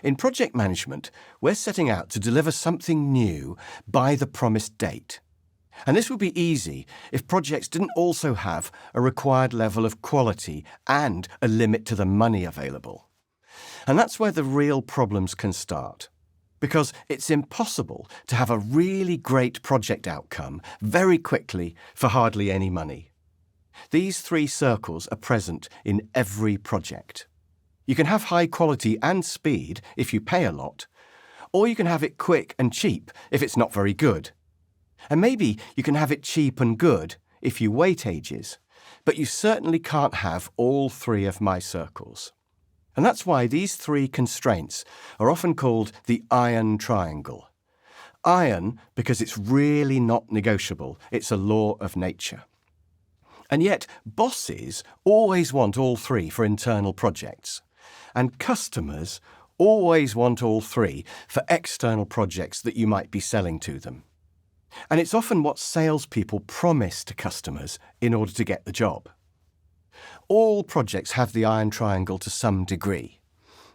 In project management, we're setting out to deliver something new by the promised date. And this would be easy if projects didn't also have a required level of quality and a limit to the money available. And that's where the real problems can start. Because it's impossible to have a really great project outcome very quickly for hardly any money. These three circles are present in every project. You can have high quality and speed if you pay a lot, or you can have it quick and cheap if it's not very good. And maybe you can have it cheap and good if you wait ages, but you certainly can't have all three of my circles. And that's why these three constraints are often called the iron triangle. Iron because it's really not negotiable. It's a law of nature. And yet, bosses always want all three for internal projects. And customers always want all three for external projects that you might be selling to them. And it's often what salespeople promise to customers in order to get the job. All projects have the iron triangle to some degree.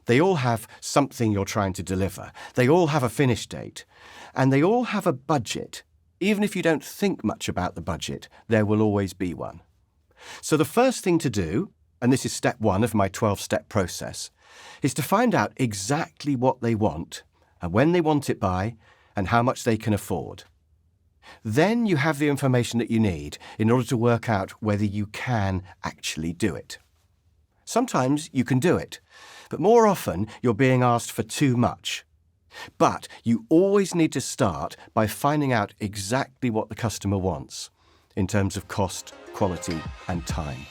They all have something you're trying to deliver. They all have a finish date. And they all have a budget. Even if you don't think much about the budget, there will always be one. So the first thing to do, and this is step 1 of my 12-step process, is to find out exactly what they want and when they want it by and how much they can afford. Then you have the information that you need in order to work out whether you can actually do it. Sometimes you can do it, but more often you're being asked for too much. But you always need to start by finding out exactly what the customer wants in terms of cost, quality, and time.